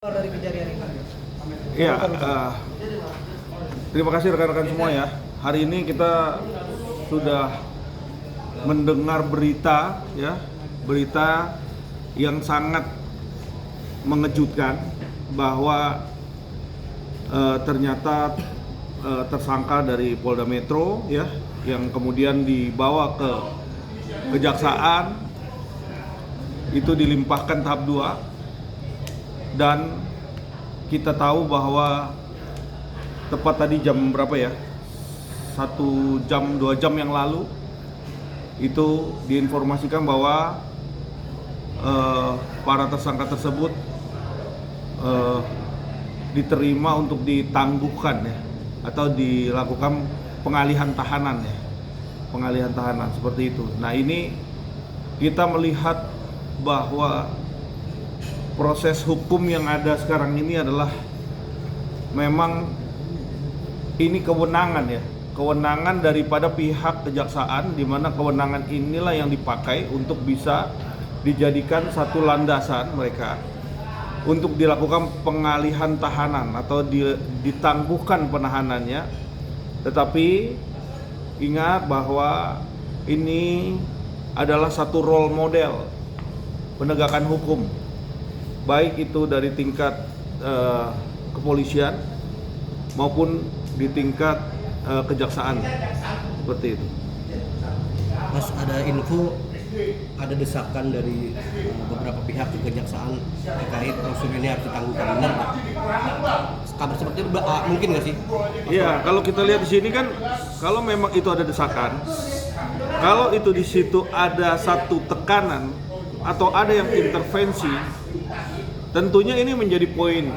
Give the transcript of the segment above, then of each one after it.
Dari kejadian ini. Iya, terima kasih rekan-rekan semua ya. Hari ini kita sudah mendengar berita yang sangat mengejutkan bahwa ternyata tersangka dari Polda Metro ya, yang kemudian dibawa ke kejaksaan itu dilimpahkan tahap 2. Dan kita tahu bahwa tepat tadi jam berapa ya, 1 jam 2 jam yang lalu itu diinformasikan bahwa para tersangka tersebut diterima untuk ditangguhkan ya, atau dilakukan pengalihan tahanan ya, pengalihan tahanan seperti itu. Nah, ini kita melihat bahwa proses hukum yang ada sekarang ini adalah memang ini kewenangan ya, kewenangan daripada pihak kejaksaan, di mana kewenangan inilah yang dipakai untuk bisa dijadikan satu landasan mereka untuk dilakukan pengalihan tahanan atau ditangguhkan penahanannya. Tetapi ingat bahwa ini adalah satu role model penegakan hukum, baik itu dari tingkat kepolisian maupun di tingkat kejaksaan, seperti itu. Mas, ada info, ada desakan dari beberapa pihak di kejaksaan terkait proses ini harus ditangguhkan, benar nggak? Kabar seperti itu mungkin nggak sih? Iya, kalau kita lihat di sini kan, kalau memang itu ada desakan, kalau itu di situ ada satu tekanan atau ada yang intervensi, tentunya ini menjadi poin,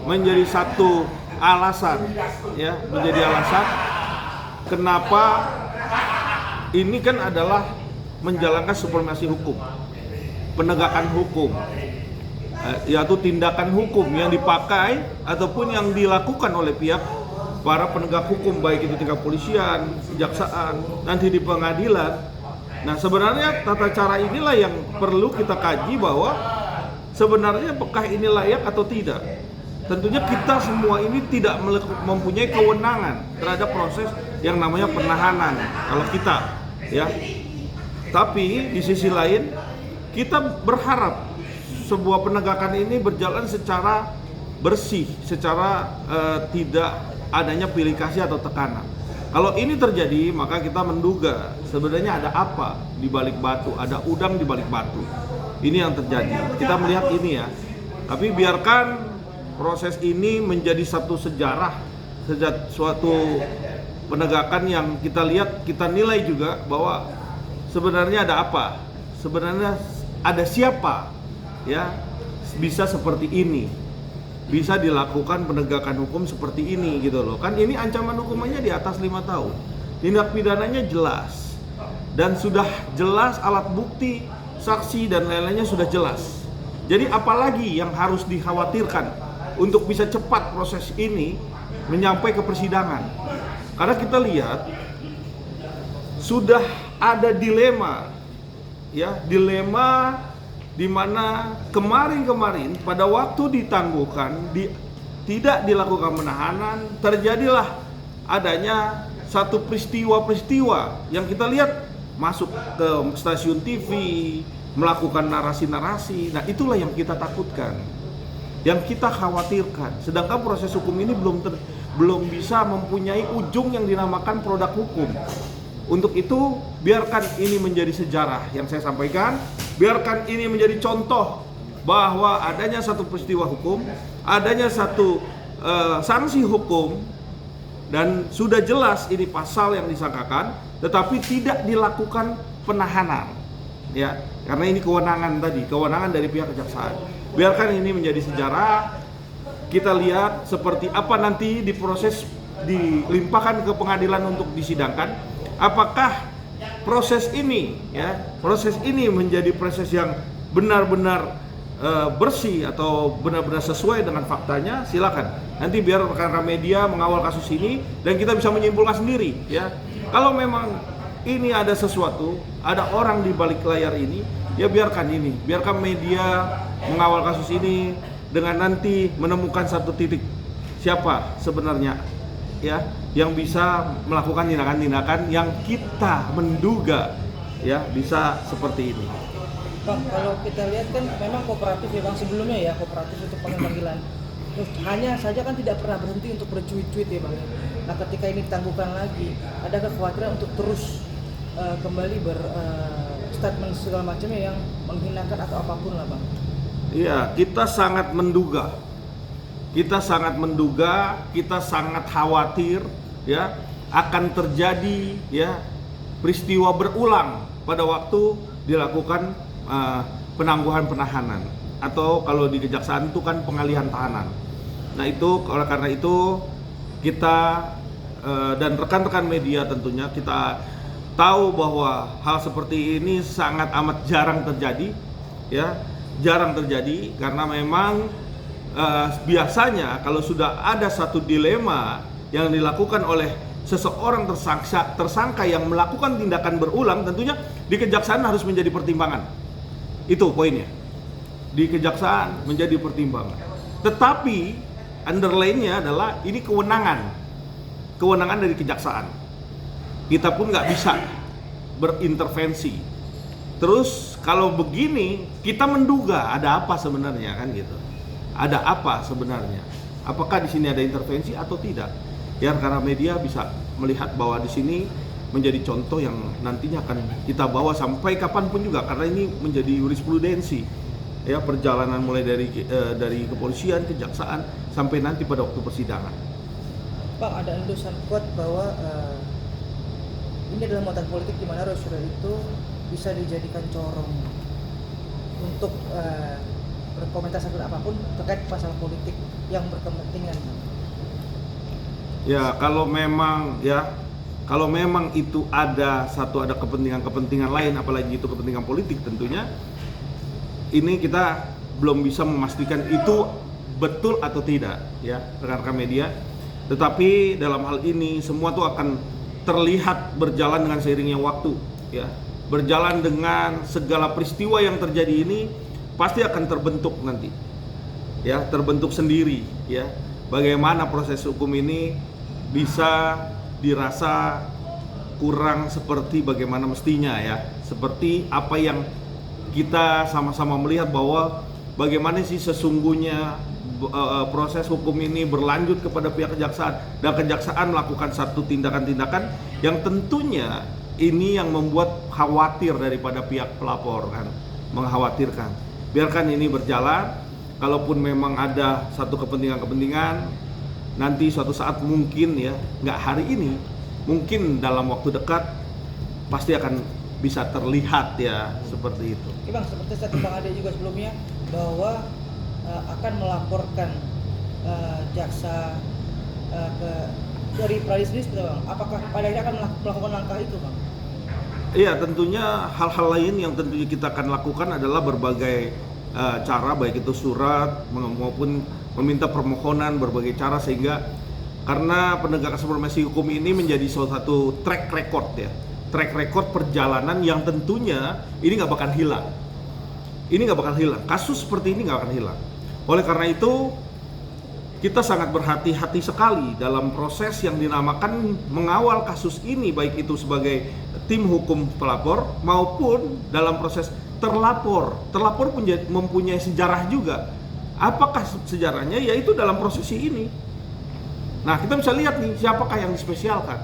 menjadi satu alasan ya, menjadi alasan kenapa ini kan adalah menjalankan supremasi hukum, penegakan hukum, yaitu tindakan hukum yang dipakai ataupun yang dilakukan oleh pihak para penegak hukum, baik itu tingkat polisian, kejaksaan, nanti di pengadilan. Nah, sebenarnya tata cara inilah yang perlu kita kaji, bahwa sebenarnya apakah ini layak atau tidak. Tentunya kita semua ini tidak mempunyai kewenangan terhadap proses yang namanya penahanan kalau kita ya. Tapi di sisi lain kita berharap sebuah penegakan ini berjalan secara bersih, secara tidak adanya pilih kasih atau tekanan. Kalau ini terjadi, maka kita menduga sebenarnya ada apa di balik batu, ada udang di balik batu. Ini yang terjadi. Kita melihat ini ya. Tapi biarkan proses ini menjadi satu sejarah, suatu penegakan yang kita lihat, kita nilai juga bahwa sebenarnya ada apa, sebenarnya ada siapa ya bisa seperti ini, bisa dilakukan penegakan hukum seperti ini gitu loh. Kan ini ancaman hukumannya di atas 5 tahun, tindak pidananya jelas dan sudah jelas, alat bukti, saksi dan lain-lainnya sudah jelas. Jadi apalagi yang harus dikhawatirkan untuk bisa cepat proses ini menyampai ke persidangan? Karena kita lihat sudah ada dilema ya, dilema di mana kemarin pada waktu ditangguhkan, tidak dilakukan penahanan, terjadilah adanya satu peristiwa yang kita lihat masuk ke stasiun TV, melakukan narasi-narasi. Nah, itulah yang kita takutkan, yang kita khawatirkan. Sedangkan proses hukum ini belum bisa mempunyai ujung yang dinamakan produk hukum. Untuk itu, biarkan ini menjadi sejarah yang saya sampaikan, biarkan ini menjadi contoh bahwa adanya satu peristiwa hukum, adanya satu sanksi hukum, dan sudah jelas ini pasal yang disangkakan, tetapi tidak dilakukan penahanan ya, karena ini kewenangan tadi, kewenangan dari pihak kejaksaan. Biarkan ini menjadi sejarah. Kita lihat seperti apa nanti diproses, dilimpahkan ke pengadilan untuk disidangkan. Apakah proses ini ya, proses ini menjadi proses yang benar-benar bersih atau benar-benar sesuai dengan faktanya? Silakan. Nanti biar rekan-rekan media mengawal kasus ini dan kita bisa menyimpulkan sendiri ya. Kalau memang ini ada sesuatu, ada orang di balik layar ini, ya biarkan ini, biarkan media mengawal kasus ini, dengan nanti menemukan satu titik siapa sebenarnya ya yang bisa melakukan tindakan-tindakan yang kita menduga ya bisa seperti ini. Bang, kalau kita lihat kan memang kooperatif ya Bang, sebelumnya ya kooperatif untuk panggilan. Terus hanya saja kan tidak pernah berhenti untuk bercuit-cuit ya Bang. Nah ketika ini ditangguhkan lagi, ada kekhawatiran untuk terus kembali statement segala macamnya yang menghinakan atau apapun lah Bang. Iya, kita sangat menduga, kita sangat khawatir ya akan terjadi ya peristiwa berulang pada waktu dilakukan penangguhan penahanan atau kalau di kejaksaan itu kan pengalihan tahanan. Nah itu oleh karena itu kita dan rekan-rekan media tentunya kita tahu bahwa hal seperti ini sangat amat jarang terjadi ya, jarang terjadi karena memang biasanya kalau sudah ada satu dilema yang dilakukan oleh seseorang tersangka yang melakukan tindakan berulang, tentunya di kejaksaan harus menjadi pertimbangan. Itu poinnya. Di kejaksaan menjadi pertimbangan. Tetapi underline-nya adalah ini kewenangan dari kejaksaan. Kita pun nggak bisa berintervensi. Terus kalau begini kita menduga ada apa sebenarnya kan gitu. Ada apa sebenarnya? Apakah di sini ada intervensi atau tidak? Ya karena media bisa melihat bahwa di sini menjadi contoh yang nantinya akan kita bawa sampai kapanpun juga karena ini menjadi jurisprudensi ya perjalanan mulai dari kepolisian, kejaksaan sampai nanti pada waktu persidangan. Bang, ada endosan kuat bahwa ini adalah muatan politik di mana Rosyul itu bisa dijadikan corong untuk berkomentar sampai apapun terkait masalah politik yang berkepentingan. Ya kalau memang itu ada kepentingan lain, apalagi itu kepentingan politik tentunya ini kita belum bisa memastikan itu betul atau tidak ya rekan-rekan media. Tetapi dalam hal ini semua tuh akan terlihat berjalan dengan seiringnya waktu ya. Berjalan dengan segala peristiwa yang terjadi ini pasti akan terbentuk nanti. Ya, terbentuk sendiri ya. Bagaimana proses hukum ini bisa dirasa kurang seperti bagaimana mestinya ya. Seperti apa yang kita sama-sama melihat bahwa bagaimana sih sesungguhnya proses hukum ini berlanjut kepada pihak kejaksaan dan kejaksaan melakukan satu tindakan-tindakan yang tentunya ini yang membuat khawatir daripada pihak pelapor kan, mengkhawatirkan. Biarkan ini berjalan, kalaupun memang ada satu kepentingan-kepentingan nanti suatu saat mungkin ya, nggak hari ini, mungkin dalam waktu dekat pasti akan bisa terlihat ya seperti itu. Oke Bang, seperti tadi Bang Ade juga sebelumnya bahwa akan melaporkan jaksa dari Pradis Bang. Apakah pada akhirnya akan melakukan langkah itu Bang? Iya, tentunya hal-hal lain yang tentunya kita akan lakukan adalah berbagai cara, baik itu surat maupun meminta permohonan berbagai cara, sehingga karena penegakan supremasi hukum ini menjadi salah satu track record ya, track record perjalanan yang tentunya ini nggak bakal hilang. Ini nggak bakal hilang, kasus seperti ini nggak akan hilang. Oleh karena itu kita sangat berhati-hati sekali dalam proses yang dinamakan mengawal kasus ini, baik itu sebagai tim hukum pelapor maupun dalam proses terlapor. Terlapor pun mempunyai sejarah juga. Apakah sejarahnya? Yaitu dalam prosesi ini. Nah, kita bisa lihat nih siapakah yang dispesialkan.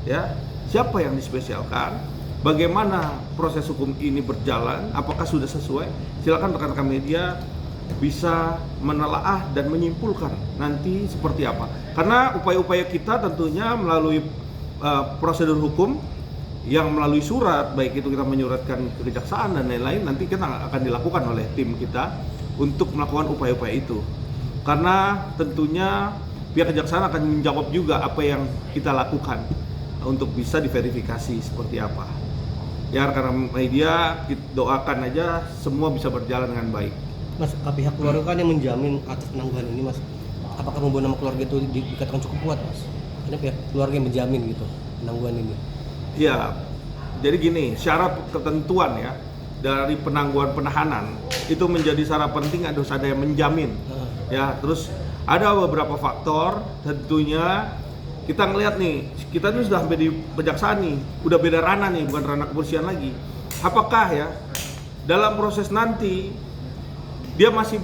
Ya, siapa yang dispesialkan? Bagaimana proses hukum ini berjalan? Apakah sudah sesuai? Silakan rekan-rekan media bisa menelaah dan menyimpulkan nanti seperti apa. Karena upaya-upaya kita tentunya melalui prosedur hukum yang melalui surat, baik itu kita menyuratkan ke kejaksaan dan lain-lain, nanti kita akan dilakukan oleh tim kita untuk melakukan upaya-upaya itu. Karena tentunya pihak kejaksaan akan menjawab juga apa yang kita lakukan untuk bisa diverifikasi seperti apa. Ya, karena media doakan aja semua bisa berjalan dengan baik. Mas, pihak keluarga kan yang menjamin atas penangguhan ini Mas. Apakah membawa nama keluarga itu dikatakan cukup kuat Mas? Karena pihak keluarga yang menjamin gitu penangguhan ini. Ya, jadi gini, syarat ketentuan ya dari penangguhan penahanan itu menjadi syarat penting harus ada yang menjamin. Ya, terus ada beberapa faktor, tentunya kita ngelihat nih, kita ini sudah sampai di kejaksaan nih, udah beda ranah nih, bukan ranah kepolisian lagi. Apakah ya dalam proses nanti dia masih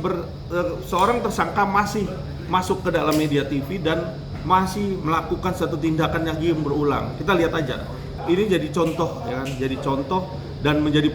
seorang tersangka masih masuk ke dalam media TV dan masih melakukan satu tindakan yang berulang. Kita lihat aja. Ini jadi contoh ya, jadi contoh dan menjadi